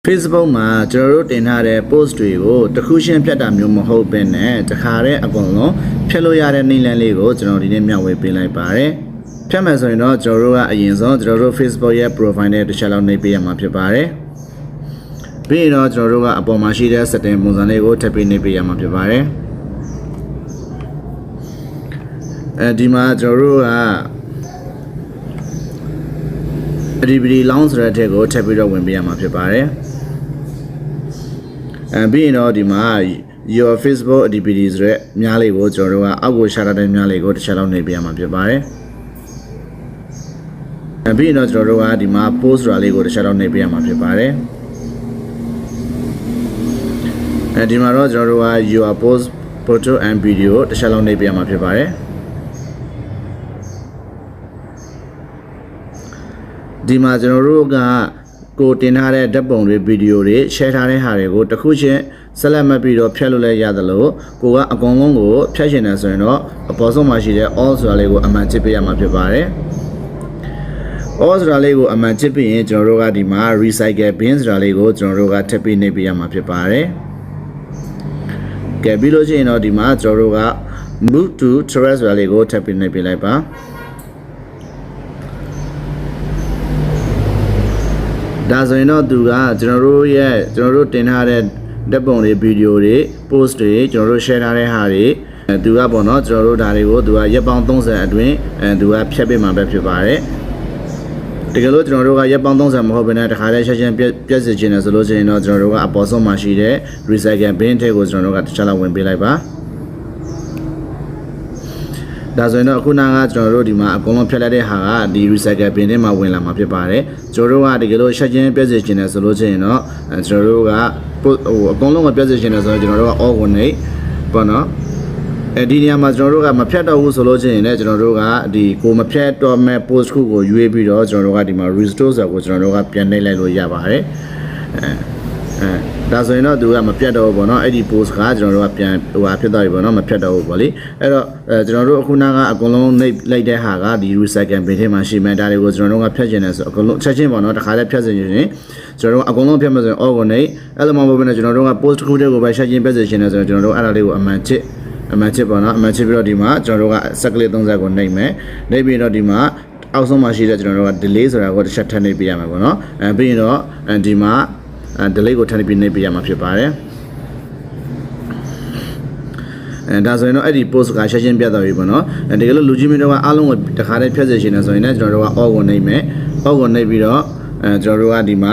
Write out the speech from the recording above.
Facebook မှာကျွန်တော်တို့တင်ထားတဲ့ post တွေကိုတစ်ခုချင်းဖြတ်တာမျိုးမဟုတ်ဘဲနဲ့တခါတည်းအကုန်လုံးဖြတ်လို့ရတဲ့နည်းလမ်းလေးကိုကျွန်တော်ဒီနေ့မျှဝေပေးလိုက်ပါတယ်။ဖြတ်မယ်ဆိုရင်တော့ကျွန်တော်တို့ကအရင်ဆုံးကျွန်တော်တို့ Facebook ရဲ့ profile နဲ့တစ်ချက်လောက်နှိပ်ပေးရမှာဖြစ်ပါတယ်။ပြီးရင်တော့ကျွန်တော်တို့ကအပေါ်မှာရှိတဲ့ setting ပုံစံလေးကိုထပ်ပြီးနှိပ်ပေးရမှာဖြစ်ပါတယ်။ဒီမှာကျွန်တော်တို့ကactivity lounge ဆိုတဲ့အထက်ကိုထပ်ပြီးတော့ဝင်ပေးရမှာဖြစ်ပါတယ်။ပြီးရင်တော့ဒီမှာ your Facebook activity ဆိုတဲ့များလေးကိုကျွန်တော်တို့ကအောက်ကိုရှာထားတဲ့များလေးကိုတစ်ချက်လောက်နှိပ်ပေးရမှာဖြစ်ပါတယ်။ပြီးရင်တော့ကျွန်တော်တို့ကဒီမှာ post ဆိုတာလေးကိုတစ်ချက်လောက်နှိပ်ပေးရမှာဖြစ်ပါတယ်။ဒီမှာတော့ကျွန်တော်တို့က your post photo and video တစ်ချက်လောက်နှိပ်ပေးရမှာဖြစ်ပါတယ်။ဒီမှာကျွန်တော်တို့ကကိုတင်ထားတဲ့ဓာတ်ပုံတွေဗီဒီယိုတွေ share ထားတဲ့ဟာတွေကိုတစ်ခုချင်းဆက်လက်မှတ်ပြီးတော့ဖြတ်လို့လည်းရတယ်လို့ကိုကအကုန်လုံးကိုဖြတ်ရှင်တယ်ဆိုရင်တော့အပေါ်ဆုံးမှာရှိတဲ့ all ဆိုတာလေးကိုအမှန်ချစ်ပေးရမှာဖြစ်ပါတယ်။ all ဆိုတာလေးကိုအမှန်ချစ်ပြီးရင်ကျွန်တော်တို့ကဒီမှာ recycle bin ဆိုတာလေးကိုကျွန်တော်တို့ကထပ်ပြီးနှိပ်ပေးရမှာဖြစ်ပါတယ်။ကဲပြီးလို့ရှိရင်တော့ဒီမှာကျွန်တော်တို့က move to trash ဆိုတာလေးကိုထပ်ပြီးနှိပ်ပေးလိုက်ပါဒါဆိုရင်တော့သူကကျွန်တော်တို့တင်ထားတဲ့ဓာတ်ပုံတွေဗီဒီယိုတွေ post တွေကျွန်တော်တို့ share ထားတဲ့ဟာတွေသူကပေါ့နော်ကျွန်တော်တို့ဒါတွေကိုသူကရက်ပေါင်း30အတွင်းသူကဖြတ်ပေးမှာပဲဖြစ်ပါတယ်တကယ်လို့ကျွန်တော်တို့ကရက်ပေါင်း30မဟုတ်ဘဲနဲ့တခါတည်းချက်ချင်းပြည့်စည်ခြင်းနဲ့ဆိုလို့ရှိရင်တော့ကျွန်တော်တို့ကအပေါ်ဆုံးမှာရှိတဲ့ recycle bin ထဲကိုကျွန်တော်တို့ကတစ်ချက်လောက်ဝင်ပေးလိုက်ပါဒါဆိုရင်တော့အခုနကကျွန်တော်တို့ဒီမှာအကုန်လုံးဖြတ်လိုက်တဲ့ဟာကဒီ recycle bin ထဲမှာဝင်လာမှာဖြစ်ပါတယ်ကျွန်တော်တို့ကတကယ်လို့ချက်ချင်းပြည့်စည်ခြင်းနဲ့ဆိုလို့ရှိရင်တော့ကျွန်တော်တို့ကအကုန်လုံးကပြည့်စည်ခြင်းနဲ့ဆိုတော့ကျွန်တော်တို့က all ကိုနေပေါ့နော်ဒီနေရာမှာကျွန်တော်တို့ကမဖြတ်တော့ဘူးဆိုလို့ရှိရင်လည်းကျွန်တော်တို့ကဒီကိုမဖြတ်တော့မဲ့ post ခုကိုရွေးပြီးတော့ကျွန်တော်တို့ကဒီမှာ restore ဆိုကိုကျွန်တော်တို့ကပြန်နှိပ်လိုက်လို့ရပါတယ်ဒါဆိုရင်တော့သူကမပြတ်တော့ဘူးပေါ့နော်အဲ့ဒီ post ကကျွန်တော်တို့ကပြန်ဖြစ်သွားပြီပေါ့နော်မဖြတ်တော့ဘူးပေါ့လေအဲ့တော့ကျွန်တော်တို့အခုနကအကုန်လုံးနှိပ်လိုက်တဲ့ဟာကဒီ recycle bin ထဲမှာရှိမယ်ဒါတွေကိုကျွန်တော်တို့ကဖြတ်ကျင်တယ်ဆိုအကုန်လုံးချက်ချင်းပေါ့နော်တခါတည်းဖြတ်စင်ရင်ကျွန်တော်တို့အကုန်လုံးဖြတ်မှဆိုရင် all ကိုနှိပ်အဲ့လိုမှမဟုတ်ဘဲနဲ့ကျွန်တော်တို့က post တစ်ခုတည်းကိုပဲချက်ချင်းဖြတ်စင်တယ်ဆိုရင်ကျွန်တော်တို့အဲ့ဒါလေးကိုအမှန်ချစ်ပေါ့နော်အမှန်ချစ်ပြီးတော့ဒီမှာကျွန်တော်တို့ကစက်ကလေး30ကိုနှိပ်မယ်နှိပ်ပြီးတော့ဒီမှာအောက်ဆုံးမှာရှိတဲ့ကျွန်တော်တို့က delay ဆိုတာကိုတစ်ချက်ထပ်နှိပ်ပေးရမှာပေါ့နော်ပြီးရင်တော့ဒီမှာdelay ကိုထပ်ပြီးနှိပ်ပေးရမှာဖြစ်ပါတယ်ဒါဆိုရင်တော့အဲ့ဒီ post ကချက်ချင်းပြတ်သွားပြီပေါ့နော်တကယ်လို့လူကြီးမင်းတို့ကအားလုံးကိုတခါတည်းဖြတ်စေချင်တယ်ဆိုရင်လည်းကျွန်တော်တို့က all ကိုနှိပ်မယ် all ကိုနှိပ်ပြီးတော့ကျွန်တော်တို့ကဒီမှာ